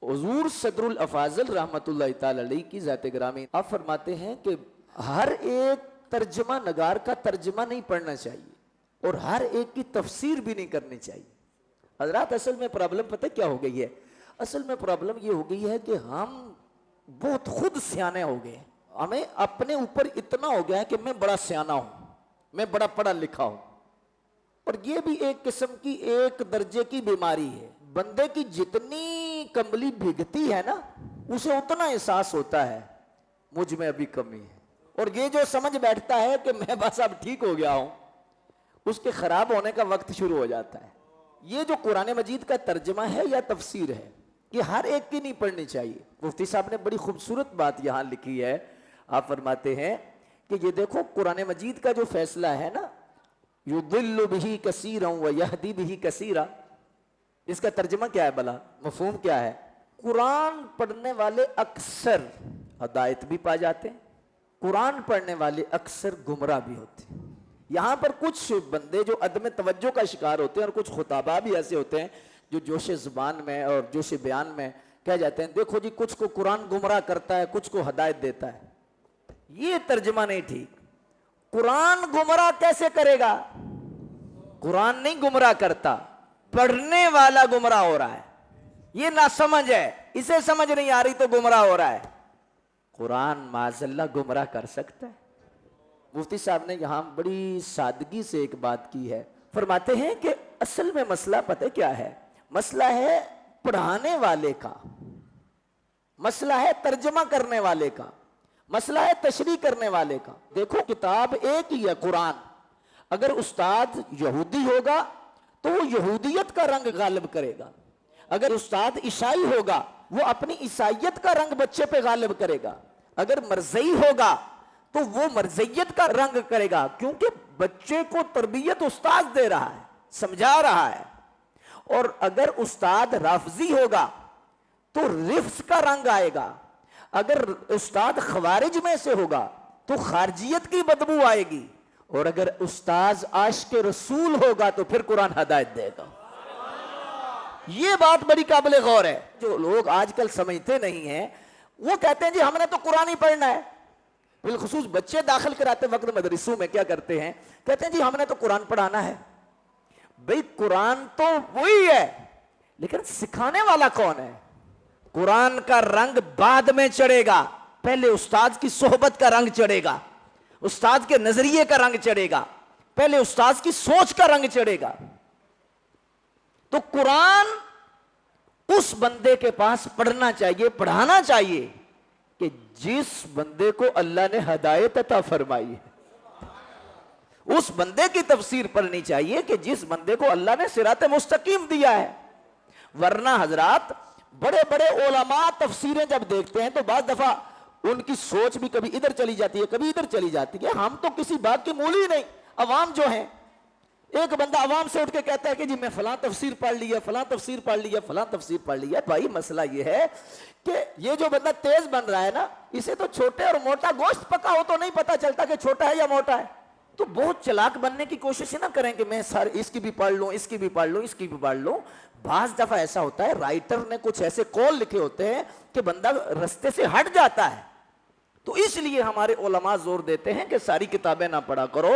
حضور صدر الافاضل رحمت اللہ تعالی علیہ کی ذات گرامی، آپ فرماتے ہیں کہ ہر ایک ترجمہ نگار کا ترجمہ نہیں پڑھنا چاہیے اور ہر ایک کی تفسیر بھی نہیں کرنی چاہیے۔ حضرات اصل میں پرابلم پتہ کیا ہو گئی ہے؟ اصل میں پرابلم یہ ہو گئی ہے کہ ہم بہت خود سیانے ہو گئے، ہمیں اپنے اوپر اتنا ہو گیا ہے کہ میں بڑا سیانہ ہوں، میں بڑا پڑھا لکھا ہوں، اور یہ بھی ایک قسم کی ایک درجے کی بیماری ہے۔ بندے کی جتنی کمبلی بھگتی ہے نا اسے اتنا احساس ہوتا ہے مجھ میں ابھی کمی ہے، اور یہ جو سمجھ بیٹھتا ہے کہ میں بس اب ٹھیک ہو گیا ہوں، اس کے خراب ہونے کا وقت شروع ہو جاتا ہے۔ یہ جو قرآن مجید کا ترجمہ ہے یا تفسیر ہے یہ ہر ایک کی نہیں پڑھنی چاہیے۔ مفتی صاحب نے بڑی خوبصورت بات یہاں لکھی ہے، آپ فرماتے ہیں کہ یہ دیکھو قرآن مجید کا جو فیصلہ ہے نا، یضل بہ کثیرا ویہدی بہ کثیرا، اس کا ترجمہ کیا ہے بلا؟ مفہوم کیا ہے؟ قرآن پڑھنے والے اکثر ہدایت بھی پا جاتے ہیں، قرآن پڑھنے والے اکثر گمراہ بھی ہوتے ہیں۔ یہاں پر کچھ بندے جو عدم توجہ کا شکار ہوتے ہیں، اور کچھ خطابہ بھی ایسے ہوتے ہیں جو جوش زبان میں اور جوش بیان میں کہہ جاتے ہیں دیکھو جی کچھ کو قرآن گمراہ کرتا ہے، کچھ کو ہدایت دیتا ہے۔ یہ ترجمہ نہیں ٹھیک۔ قرآن گمراہ کیسے کرے گا؟ قرآن نہیں گمراہ کرتا، پڑھنے والا گمراہ ہو رہا ہے، یہ ناسمجھ ہے، اسے سمجھ نہیں آ رہی تو گمراہ ہو رہا ہے۔ قرآن معاذ اللہ گمراہ کر سکتا ہے۔ مفتی صاحب نے یہاں بڑی سادگی سے ایک بات کی ہے، فرماتے ہیں کہ اصل میں مسئلہ پتہ کیا ہے؟ مسئلہ ہے پڑھانے والے کا، مسئلہ ہے ترجمہ کرنے والے کا، مسئلہ ہے تشریح کرنے والے کا۔ دیکھو کتاب ایک ہی ہے قرآن، اگر استاد یہودی ہوگا تو وہ یہودیت کا رنگ غالب کرے گا، اگر استاد عیسائی ہوگا وہ اپنی عیسائیت کا رنگ بچے پہ غالب کرے گا، اگر مرزئی ہوگا تو وہ مرزیت کا رنگ کرے گا، کیونکہ بچے کو تربیت استاد دے رہا ہے، سمجھا رہا ہے۔ اور اگر استاد رافضی ہوگا تو رفض کا رنگ آئے گا، اگر استاد خوارج میں سے ہوگا تو خارجیت کی بدبو آئے گی، اور اگر استاذ عاشق رسول ہوگا تو پھر قرآن ہدایت دے گا۔ یہ بات بڑی قابل غور ہے۔ جو لوگ آج کل سمجھتے نہیں ہیں وہ کہتے ہیں جی ہم نے تو قرآن ہی پڑھنا ہے، بالخصوص بچے داخل کراتے وقت مدرسوں میں کیا کرتے ہیں، کہتے ہیں جی ہم نے تو قرآن پڑھانا ہے۔ بھئی قرآن تو وہی ہے لیکن سکھانے والا کون ہے؟ قرآن کا رنگ بعد میں چڑھے گا، پہلے استاد کی صحبت کا رنگ چڑھے گا، استاد کے نظریے کا رنگ چڑھے گا، پہلے استاد کی سوچ کا رنگ چڑھے گا۔ تو قرآن اس بندے کے پاس پڑھنا چاہیے، پڑھانا چاہیے کہ جس بندے کو اللہ نے ہدایت عطا فرمائی ہے، اس بندے کی تفسیر پڑھنی چاہیے کہ جس بندے کو اللہ نے صراط مستقیم دیا ہے۔ ورنہ حضرات بڑے بڑے علماء تفسیریں جب دیکھتے ہیں تو بعض دفعہ ان کی سوچ بھی کبھی ادھر چلی جاتی ہے کبھی ادھر چلی جاتی ہے۔ ہم تو کسی بات کی مولی نہیں، عوام جو ہیں، ایک بندہ عوام سے اٹھ کے کہتا ہے کہ جی میں فلاں تفسیر پڑھ لی ہے، فلاں تفسیر پڑھ لی ہے، فلاں تفسیر پڑھ لی ہے۔ بھائی مسئلہ یہ ہے کہ یہ جو بندہ تیز بن رہا ہے نا، اسے تو چھوٹے اور موٹا گوشت پکا ہو تو نہیں پتا چلتا کہ چھوٹا ہے یا موٹا ہے۔ تو بہت چلاک بننے کی کوشش نہ کریں کہ میں اس کی بھی پڑھ لوں، اس کی بھی پڑھ لوں، اس کی بھی پڑھ لوں۔ بعض دفعہ ایسا ہوتا ہے رائٹر نے کچھ ایسے قول لکھے ہوتے ہیں کہ بندہ رستے سے ہٹ جاتا ہے، تو اس لیے ہمارے علماء زور دیتے ہیں کہ ساری کتابیں نہ پڑھا کرو،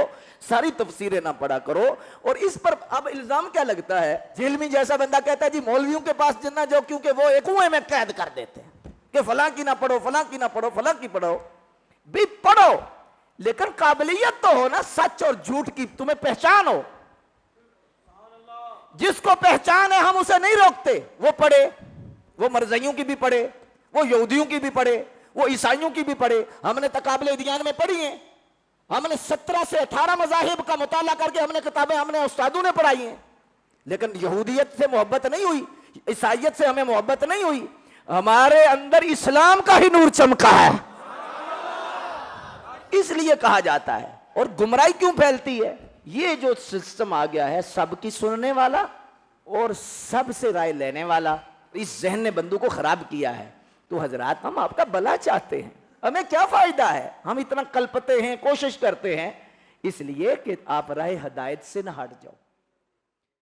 ساری تفسیریں نہ پڑھا کرو۔ اور اس پر اب الزام کیا لگتا ہے؟ جیلمی جیسا بندہ کہتا ہے جی مولویوں کے پاس جنہ جو، کیونکہ وہ ایک کنویں میں قید کر دیتے ہیں کہ فلاں کی نہ پڑھو، فلاں کی نہ پڑھو، فلاں کی پڑھو۔ بھی پڑھو لیکن قابلیت تو ہو نا، سچ اور جھوٹ کی تمہیں پہچان ہو۔ جس کو پہچان ہے ہم اسے نہیں روکتے، وہ پڑھے، وہ مرزائیوں کی بھی پڑھے، وہ یہودیوں کی بھی پڑھے، وہ عیسائیوں کی بھی پڑھے۔ ہم نے تقابل ادیان میں پڑھی ہیں، ہم نے 17 سے 18 مذاہب کا مطالعہ کر کے ہم نے کتابیں ہم نے استادوں نے پڑھائی ہیں، لیکن یہودیت سے محبت نہیں ہوئی، عیسائیت سے ہمیں محبت نہیں ہوئی، ہمارے اندر اسلام کا ہی نور چمکا ہے۔ اس لیے کہا جاتا ہے۔ اور گمراہی کیوں پھیلتی ہے؟ یہ جو سسٹم آ گیا ہے سب کی سننے والا اور سب سے رائے لینے والا، اس ذہن نے بندوں کو خراب کیا ہے۔ تو حضرات ہم آپ کا بھلا چاہتے ہیں، ہمیں کیا فائدہ ہے؟ ہم اتنا کلپتے ہیں، کوشش کرتے ہیں، اس لیے کہ آپ راہ ہدایت سے نہ ہٹ جاؤ۔